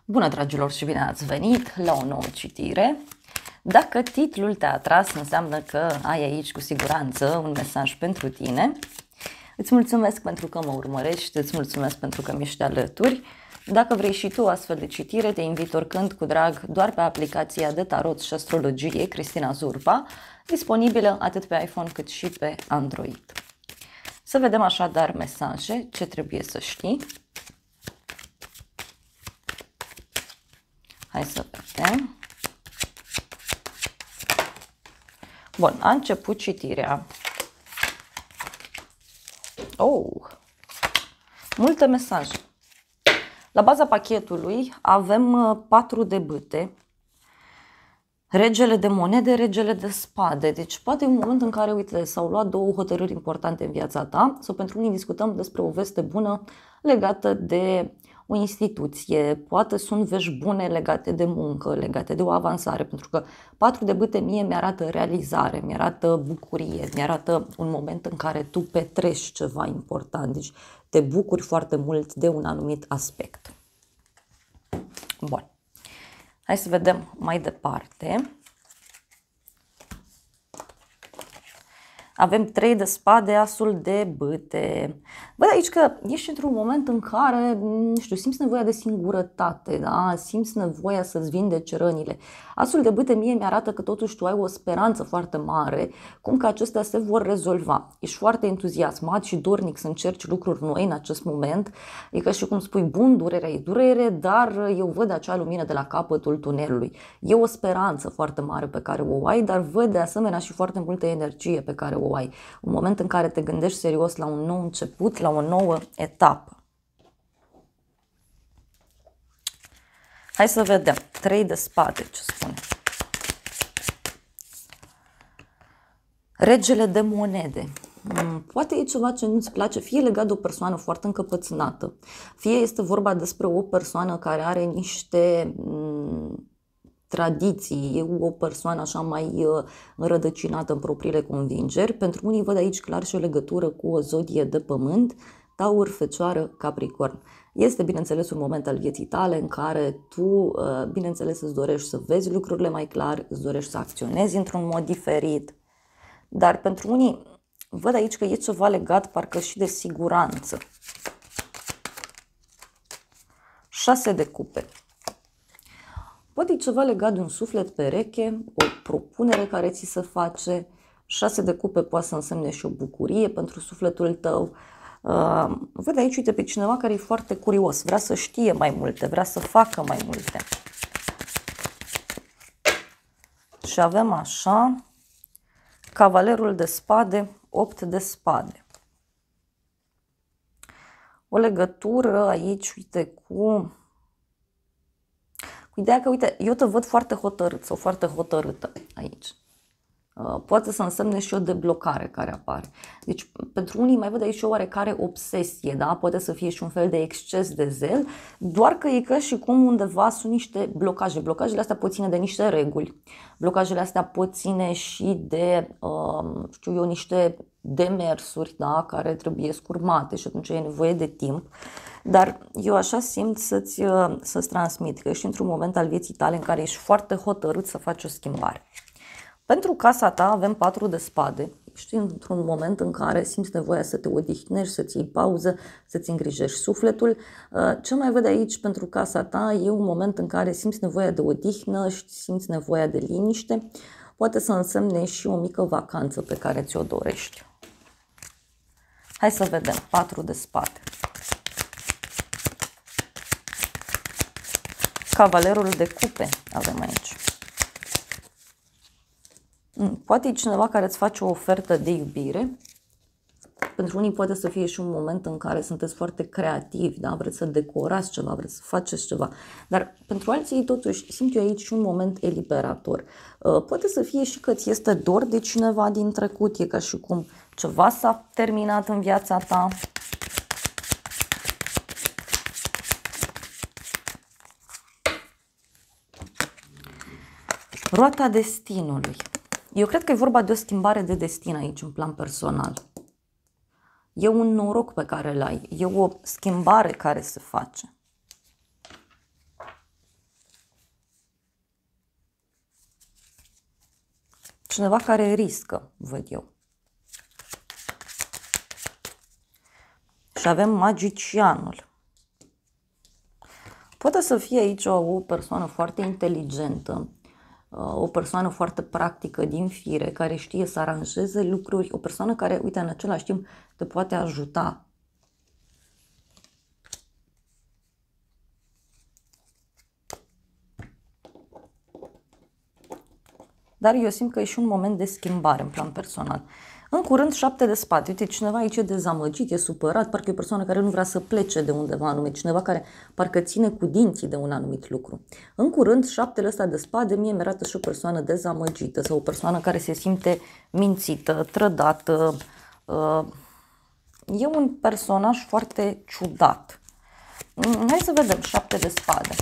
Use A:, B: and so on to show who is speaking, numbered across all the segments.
A: Bună, dragilor, și bine ați venit la o nouă citire. Dacă titlul te-a atras, înseamnă că ai aici cu siguranță un mesaj pentru tine. Îți mulțumesc pentru că mă urmărești, îți mulțumesc pentru că mi-ești alături. Dacă vrei și tu astfel de citire, te invit oricând cu drag doar pe aplicația de tarot și astrologie Cristina Zurba, disponibilă atât pe iPhone cât și pe Android. Să vedem așadar mesaje, ce trebuie să știi. Hai să vedem. Bun, a început citirea. Multe mesaje. La baza pachetului avem 4 de bâte, regele de monede, regele de spade. Deci poate e un moment în care, uite, s-au luat 2 hotărâri importante în viața ta sau pentru unii discutăm despre o veste bună legată de o instituție, poate sunt vești bune legate de muncă, legate de o avansare, pentru că 4 de bâte mie mi-arată realizare, mi-arată bucurie, mi-arată un moment în care tu petreci ceva important, deci te bucuri foarte mult de un anumit aspect. Bun, hai să vedem mai departe. Avem 3 de spade, asul de bâte. Văd aici că ești într-un moment în care, nu știu, simți nevoia de singurătate, da? Simți nevoia să-ți vindeci rănile. Asul de bâte mie mi-arată că totuși tu ai o speranță foarte mare, cum că acestea se vor rezolva. Ești foarte entuziasmat și dornic să încerci lucruri noi în acest moment. E ca și cum spui, bun, durerea e durere, dar eu văd acea lumină de la capătul tunelului. E o speranță foarte mare pe care o ai, dar văd de asemenea și foarte multă energie pe care o ai. Un moment în care te gândești serios la un nou început, la o nouă etapă. Hai să vedem. 3 de spade, ce spune. Regele de monede. Poate e ceva ce nu-ți place, fie legat de o persoană foarte încăpățânată, fie este vorba despre o persoană care are niște tradiții, e o persoană așa mai înrădăcinată în propriile convingeri. Pentru unii văd aici clar și o legătură cu o zodie de pământ, Taur, Fecioară, Capricorn. Este, bineînțeles, un moment al vieții tale în care tu, bineînțeles, îți dorești să vezi lucrurile mai clar, îți dorești să acționezi într-un mod diferit. Dar pentru unii văd aici că e ceva legat parcă și de siguranță. 6 de cupe. Poate e ceva legat de un suflet pereche, o propunere care ți se face. 6 de cupe poate să însemne și o bucurie pentru sufletul tău. Văd aici, uite, pe cineva care e foarte curios, vrea să știe mai multe, vrea să facă mai multe. Și avem așa, cavalerul de spade, 8 de spade. O legătură aici, uite, cu ideea că, uite, eu te văd foarte hotărât sau foarte hotărâtă aici. Poate să însemne și o deblocare care apare. Deci, pentru unii mai văd aici o oarecare obsesie, da? Poate să fie și un fel de exces de zel, doar că e ca și cum undeva sunt niște blocaje. Blocajele astea pot ține de niște reguli. Blocajele astea pot ține și de, știu eu, niște demersuri, da? Care trebuie urmate și atunci e nevoie de timp. Dar eu așa simt să-ți transmit că ești într-un moment al vieții tale în care ești foarte hotărât să faci o schimbare. Pentru casa ta avem 4 de spade. Ești într-un moment în care simți nevoia să te odihnești, să-ți iei pauză, să-ți îngrijești sufletul. Ce mai văd aici pentru casa ta e un moment în care simți nevoia de odihnă și simți nevoia de liniște. Poate să însemne și o mică vacanță pe care ți-o dorești. Hai să vedem. 4 de spade. Cavalerul de cupe avem aici. Poate e cineva care îți face o ofertă de iubire. Pentru unii poate să fie și un moment în care sunteți foarte creativi, da? Vreți să decorați ceva, vreți să faceți ceva. Dar pentru alții, totuși, simt eu aici și un moment eliberator. Poate să fie și că ți este dor de cineva din trecut, e ca și cum ceva s-a terminat în viața ta. Roata destinului. Eu cred că e vorba de o schimbare de destin aici, în plan personal. E un noroc pe care îl ai, e o schimbare care se face. cineva care riscă, văd eu. Și avem magicianul. Poate să fie aici o persoană foarte inteligentă, o persoană foarte practică din fire, care știe să aranjeze lucruri, o persoană care, uite, în același timp te poate ajuta. Dar eu simt că e și un moment de schimbare în plan personal. În curând, 7 de spade. Uite, cineva aici e dezamăgit, e supărat, parcă e o persoană care nu vrea să plece de undeva anume, cineva care parcă ține cu dinții de un anumit lucru. În curând, 7 ăsta de spade, mie mi arată și o persoană dezamăgită sau o persoană care se simte mințită, trădată. E un personaj foarte ciudat. Hai să vedem, 7 de spade.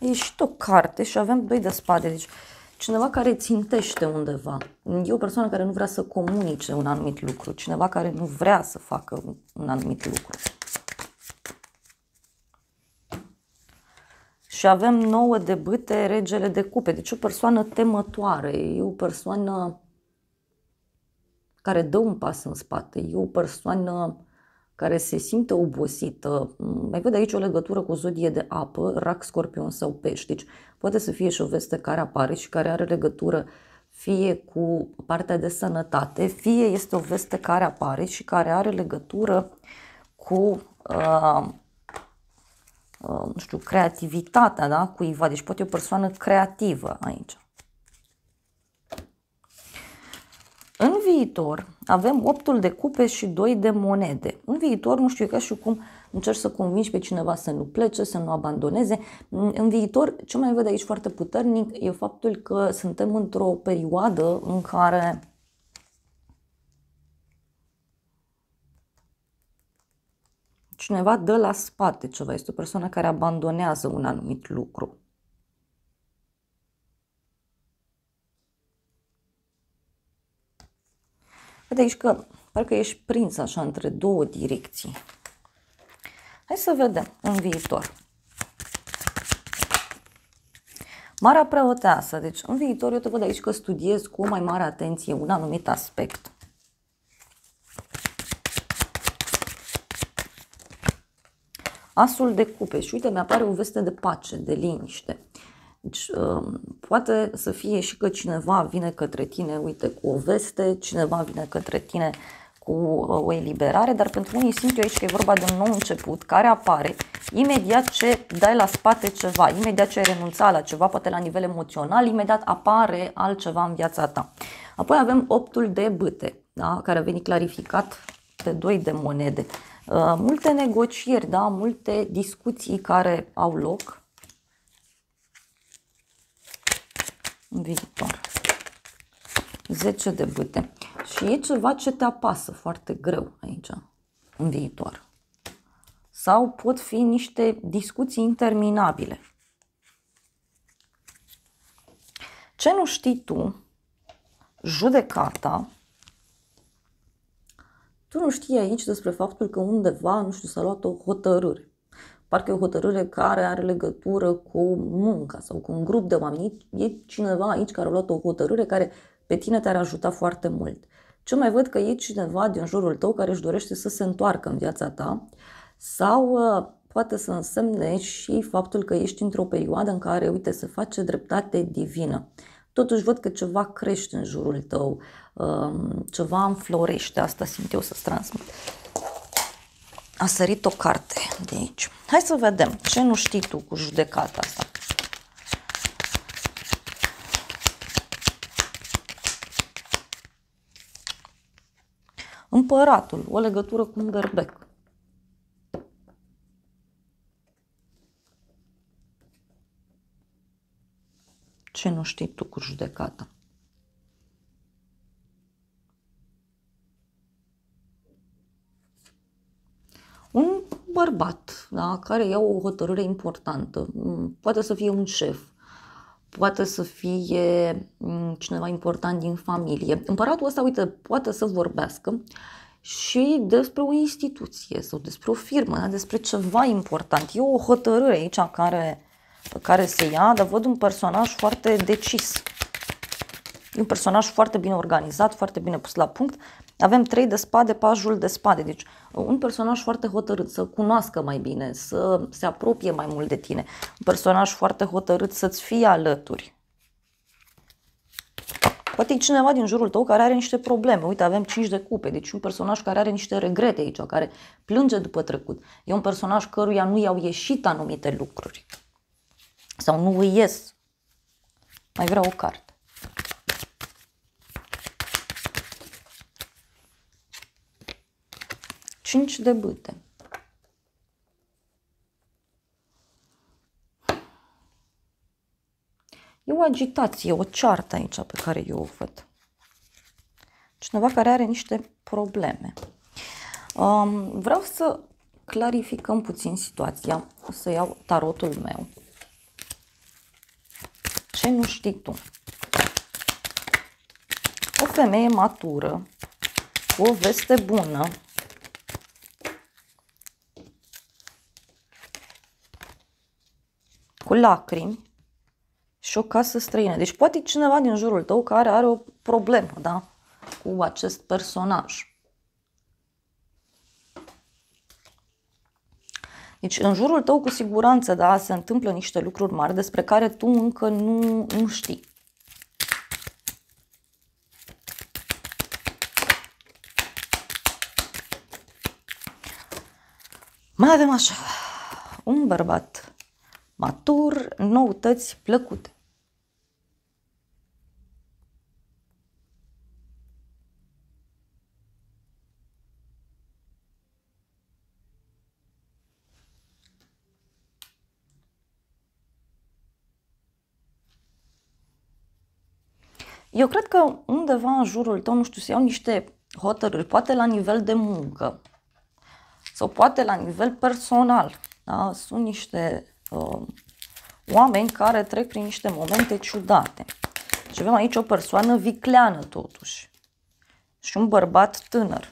A: E și o carte și avem 2 de spade, deci cineva care țintește undeva. E o persoană care nu vrea să comunice un anumit lucru, cineva care nu vrea să facă un anumit lucru. Și avem 9 de bâte, regele de cupe, deci o persoană temătoare, e o persoană care dă un pas în spate, e o persoană care se simte obosită. Mai văd aici o legătură cu o zodie de apă, rac, scorpion sau pești. Deci poate să fie și o veste care apare și care are legătură fie cu partea de sănătate, fie este o veste care apare și care are legătură cu, nu știu, creativitatea, da, cuiva. Deci poate o persoană creativă aici. În viitor avem 8 de cupe și 2 de monede. În viitor, nu știu, e ca și cum încerci să convingi pe cineva să nu plece, să nu abandoneze. În viitor, ce mai văd aici foarte puternic e faptul că suntem într-o perioadă în care cineva dă la spate ceva. Este o persoană care abandonează un anumit lucru. Vede aici că parcă ești prins așa între două direcții. Hai să vedem în viitor. Marea preoteasă. Deci în viitor eu te văd aici că studiezi cu o mai mare atenție un anumit aspect. Asul de cupe. Și uite, mi-apare o veste de pace, de liniște. Deci, poate să fie și că cineva vine către tine, uite, cu o veste, cineva vine către tine cu o eliberare, dar pentru unii simt eu aici că e vorba de un nou început care apare imediat ce dai la spate ceva, imediat ce ai renunțat la ceva, poate la nivel emoțional, imediat apare altceva în viața ta. Apoi avem 8 de bâte, da, care a venit clarificat de 2 de monede. Multe negocieri, da, multe discuții care au loc în viitor. 10 de bâte. Și e ceva ce te apasă foarte greu aici, în viitor. Sau pot fi niște discuții interminabile. Ce nu știi tu, judecata, tu nu știi aici despre faptul că undeva, nu știu, s-a luat o hotărâre. Parcă e o hotărâre care are legătură cu munca sau cu un grup de oameni. E cineva aici care a luat o hotărâre care pe tine te-ar ajuta foarte mult. Ce mai văd că e cineva din jurul tău care își dorește să se întoarcă în viața ta sau poate să însemne și faptul că ești într-o perioadă în care, uite, se face dreptate divină. Totuși văd că ceva crește în jurul tău, ceva înflorește, asta simt eu să-ți transmit. A sărit o carte de aici. Hai să vedem ce nu știi tu cu judecata asta. Împăratul, o legătură cu un berbec. Ce nu știi tu cu judecata? Un bărbat, da, care ia o hotărâre importantă. Poate să fie un șef, poate să fie cineva important din familie. Împăratul ăsta, uite, poate să vorbească și despre o instituție sau despre o firmă, da? Despre ceva important. E o hotărâre aici care se ia, dar văd un personaj foarte decis. E un personaj foarte bine organizat, foarte bine pus la punct. Avem 3 de spade, pajul de spade. Deci un personaj foarte hotărât să cunoască mai bine, să se apropie mai mult de tine. Un personaj foarte hotărât să-ți fie alături. Poate e cineva din jurul tău care are niște probleme. Uite, avem 5 de cupe, deci un personaj care are niște regrete aici, care plânge după trecut. E un personaj căruia nu i-au ieșit anumite lucruri. Sau nu îi ies. Mai vreau o carte. Cinci de bâte. E o agitație, o ceartă aici pe care eu o văd. Cineva care are niște probleme. Vreau să clarificăm puțin situația. O să iau tarotul meu. Ce nu știi tu? O femeie matură, cu o veste bună, cu lacrimi și o casă străină. Deci poate cineva din jurul tău care are o problemă, da? Cu acest personaj. Deci în jurul tău cu siguranță, da, se întâmplă niște lucruri mari despre care tu încă nu știi. Mai avem așa, un bărbat matur, noutăți plăcute. Eu cred că undeva în jurul tău, nu știu, se iau niște hotărâri, poate la nivel de muncă sau poate la nivel personal. Da? Sunt niște oameni care trec prin niște momente ciudate. Și avem aici o persoană vicleană totuși și un bărbat tânăr.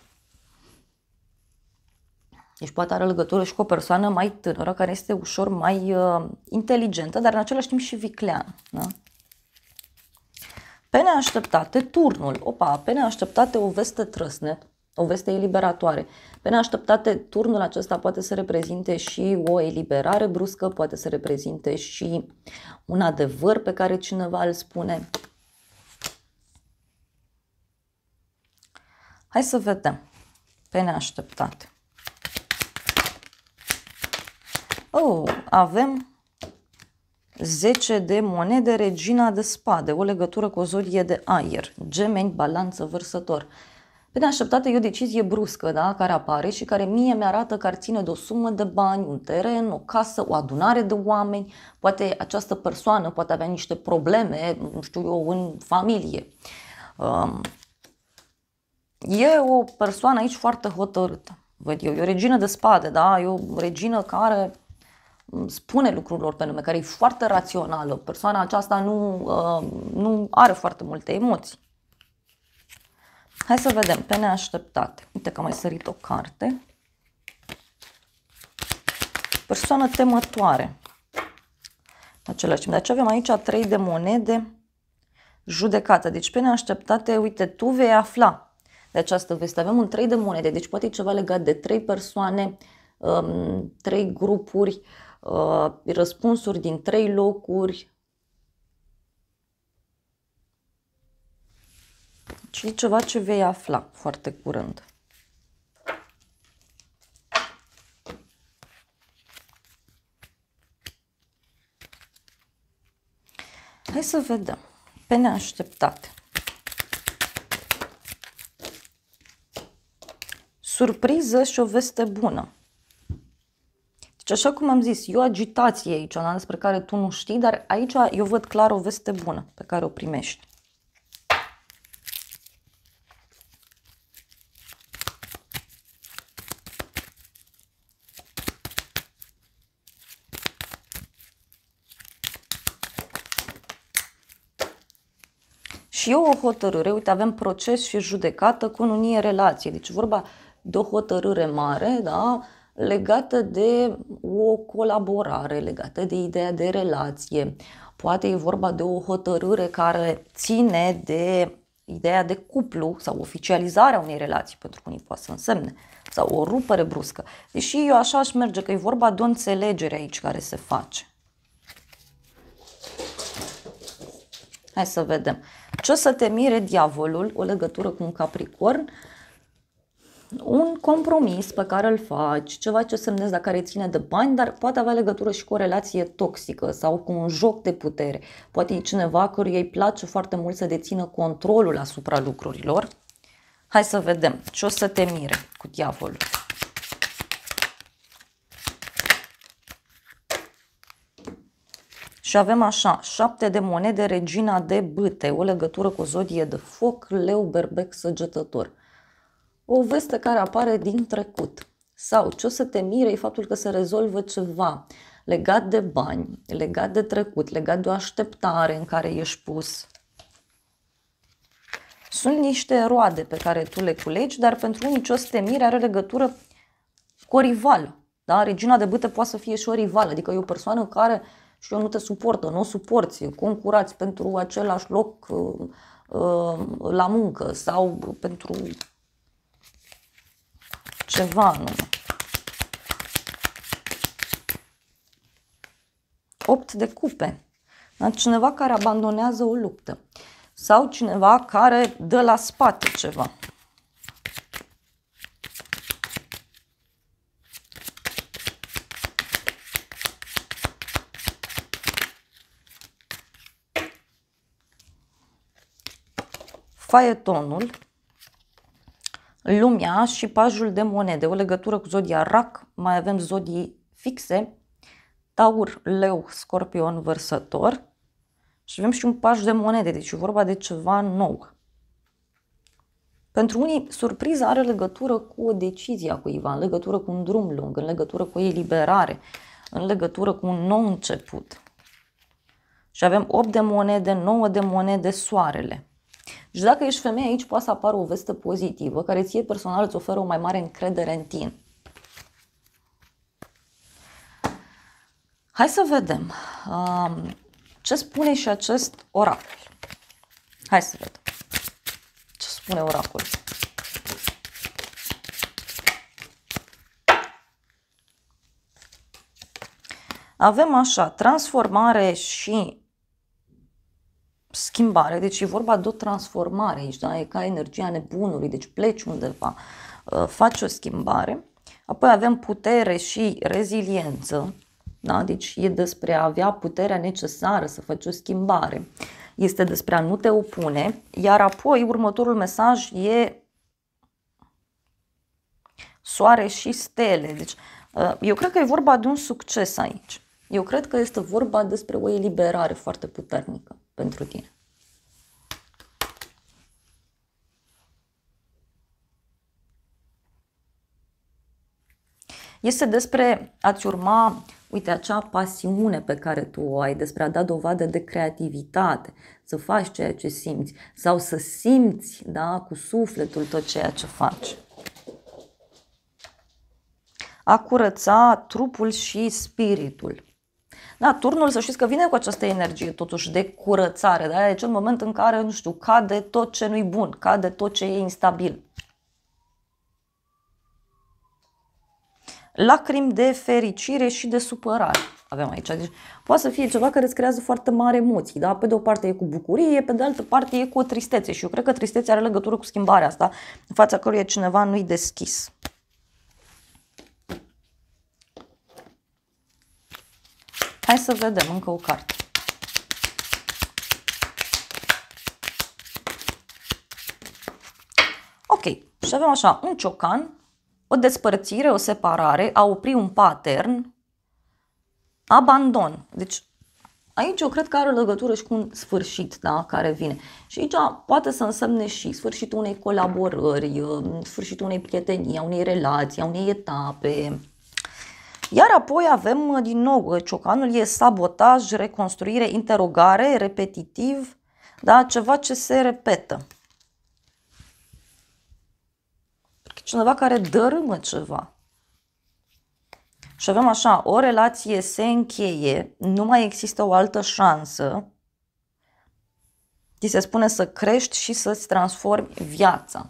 A: Deci poate are legătură și cu o persoană mai tânără care este ușor mai inteligentă, dar în același timp și vicleană. Da? Pe neașteptate, turnul. Opa, pe neașteptate o veste trăsnet, o veste eliberatoare. Pe neașteptate, turnul acesta poate să reprezinte și o eliberare bruscă, poate să reprezinte și un adevăr pe care cineva îl spune. Hai să vedem. Pe neașteptate. Avem 10 de monede, regina de spade, o legătură cu o zodie de aer, gemeni, balanță, vărsător. Pe neașteptate e o decizie bruscă, da, care apare și care mie mi-arată că ar ține de o sumă de bani, un teren, o casă, o adunare de oameni. Poate această persoană poate avea niște probleme, nu știu eu, în familie. E o persoană aici foarte hotărâtă, văd eu. E o regină de spade, da, e o regină care spune lucrurilor pe nume, care e foarte rațională. Persoana aceasta nu are foarte multe emoții. Hai să vedem, pe neașteptate. Uite că am mai sărit o carte. Persoană temătoare. Același timp. Deci avem aici 3 de monede, judecată. Deci pe neașteptate, uite, tu vei afla de această veste. Avem un 3 de monede, deci poate e ceva legat de 3 persoane, 3 grupuri, răspunsuri din 3 locuri. Și e ceva ce vei afla foarte curând. Hai să vedem. Pe neașteptate. Surpriză și o veste bună. Deci așa cum am zis, e o agitație aici, despre care tu nu știi, dar aici eu văd clar o veste bună pe care o primești. Și o hotărâre, uite, avem proces și judecată, cununie, relație. Deci vorba de o hotărâre mare, da, legată de o colaborare, legată de ideea de relație. Poate e vorba de o hotărâre care ține de ideea de cuplu sau oficializarea unei relații, pentru că unii poate să însemne, sau o rupere bruscă. Deși eu așa aș merge, că e vorba de o înțelegere aici care se face. Hai să vedem. Ce o să te mire diavolul, o legătură cu un Capricorn? Un compromis pe care îl faci, ceva ce semnezi, dar care ține de bani, dar poate avea legătură și cu o relație toxică sau cu un joc de putere. Poate e cineva căruia îi place foarte mult să dețină controlul asupra lucrurilor. Hai să vedem ce o să te mire cu diavolul. Și avem așa, 7 de monede, regina de bâte, o legătură cu o zodie de foc, leu, berbec, săgetător. O veste care apare din trecut. Sau ce o să te mire e faptul că se rezolvă ceva legat de bani, legat de trecut, legat de o așteptare în care ești pus. Sunt niște roade pe care tu le culegi, dar pentru unii ce o să te mire are legătură cu o rivală. Da? Regina de bâte poate să fie și o rivală, adică e o persoană care și eu nu te suportă, nu o suporți, concurați pentru același loc la muncă sau pentru ceva anume. 8 de cupe. Da? Cineva care abandonează o luptă sau cineva care dă la spate ceva. Faetonul, lumea și pajul de monede, o legătură cu zodia Rac, mai avem zodii fixe, Taur, Leu, Scorpion, Vărsător și avem și un paj de monede, deci e vorba de ceva nou. Pentru unii, surpriza are legătură cu o decizie a cuiva, în legătură cu un drum lung, în legătură cu o eliberare, în legătură cu un nou început. Și avem 8 de monede, 9 de monede, soarele. Și dacă ești femeie, aici poate să apară o veste pozitivă, care ție personal îți oferă o mai mare încredere în tine. Hai să vedem ce spune și acest oracol. Hai să vedem ce spune oracolul. Avem așa, transformare și schimbare, deci e vorba de o transformare aici, da? E ca energia nebunului, deci pleci undeva, faci o schimbare. Apoi avem putere și reziliență, da? Deci e despre a avea puterea necesară să faci o schimbare. Este despre a nu te opune, iar apoi următorul mesaj e soare și stele. Deci eu cred că e vorba de un succes aici. Eu cred că este vorba despre o eliberare foarte puternică pentru tine. Este despre a-ți urma, uite, acea pasiune pe care tu o ai, despre a da dovadă de creativitate, să faci ceea ce simți sau să simți, da, cu sufletul tot ceea ce faci. A curăța trupul și spiritul. Da, turnul, să știți că vine cu această energie totuși de curățare, da? E acel moment în care, nu știu, cade tot ce nu-i bun, cade tot ce e instabil. Lacrimi de fericire și de supărare avem aici. Deci, poate să fie ceva care îți creează foarte mari emoții, da? Pe de o parte e cu bucurie, pe de altă parte e cu o tristețe și eu cred că tristețea are legătură cu schimbarea asta, în fața căruia cineva nu-i deschis. Hai să vedem încă o carte. Ok, și avem așa, un ciocan, o despărțire, o separare, a opri un pattern, abandon. Deci aici eu cred că are legătură și cu un sfârșit, da, care vine. Și aici poate să însemne și sfârșitul unei colaborări, sfârșitul unei prietenii, a unei relații, a unei etape. Iar apoi avem din nou, ciocanul e sabotaj, reconstruire, interogare, repetitiv, Da? Ceva ce se repetă. Cineva care dărâmă ceva. Și avem așa, o relație se încheie, nu mai există o altă șansă. Ți se spune să crești și să-ți transformi viața.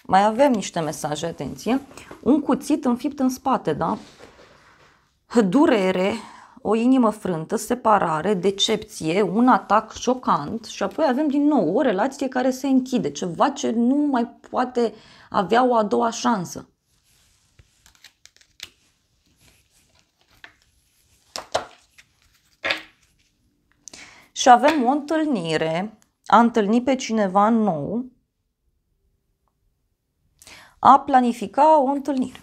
A: Mai avem niște mesaje, atenție. Un cuțit înfipt în spate, da? Durere, o inimă frântă, separare, decepție, un atac șocant și apoi avem din nou o relație care se închide, ceva ce nu mai poate avea o a doua șansă. Și avem o întâlnire, a întâlni pe cineva nou, a planifica o întâlnire.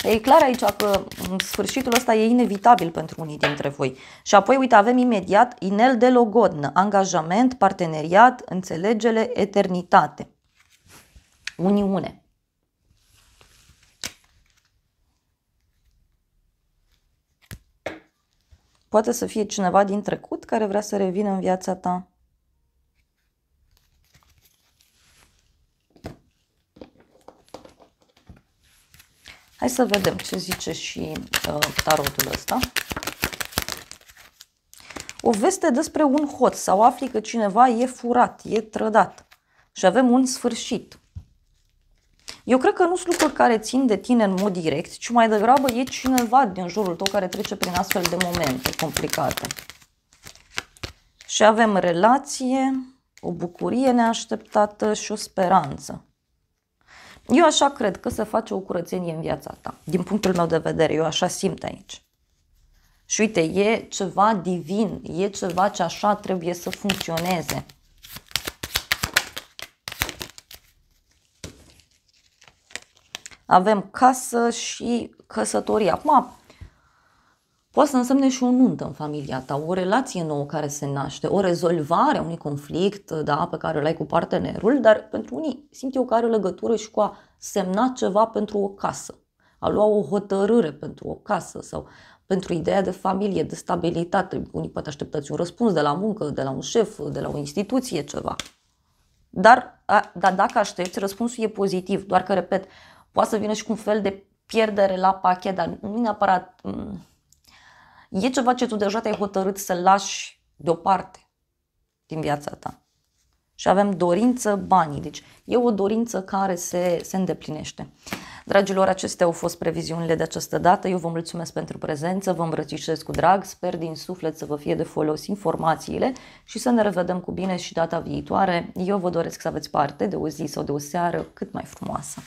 A: E clar aici că sfârșitul ăsta e inevitabil pentru unii dintre voi. Și apoi, uite, avem imediat inel de logodnă, angajament, parteneriat, înțelegere, eternitate, uniune. Poate să fie cineva din trecut care vrea să revină în viața ta. Hai să vedem ce zice și tarotul ăsta. O veste despre un hoț sau afli că cineva e furat, e trădat și avem un sfârșit. Eu cred că nu sunt lucruri care țin de tine în mod direct, ci mai degrabă e cineva din jurul tău care trece prin astfel de momente complicate. Și avem relație, o bucurie neașteptată și o speranță. Eu așa cred că se face o curățenie în viața ta. Din punctul meu de vedere, eu așa simt aici. Și uite, e ceva divin, e ceva ce așa trebuie să funcționeze. Avem casă și căsătorie. Acum, poate să însemne și o nuntă în familia ta, o relație nouă care se naște, o rezolvare a unui conflict, da, pe care îl ai cu partenerul, dar pentru unii simt eu că are legătură și cu a semna ceva pentru o casă, a lua o hotărâre pentru o casă sau pentru ideea de familie, de stabilitate. Unii poate așteptați un răspuns de la muncă, de la un șef, de la o instituție, ceva. Dar dacă aștepți, răspunsul e pozitiv, doar că, repet, poate să vină și cu un fel de pierdere la pachet, dar nu neapărat... E ceva ce tu deja te-ai hotărât să-l lași deoparte din viața ta. Și avem dorință, banii. Deci e o dorință care se îndeplinește. Dragilor, acestea au fost previziunile de această dată. Eu vă mulțumesc pentru prezență, vă îmbrățișez cu drag, sper din suflet să vă fie de folos informațiile și să ne revedem cu bine și data viitoare. Eu vă doresc să aveți parte de o zi sau de o seară cât mai frumoasă.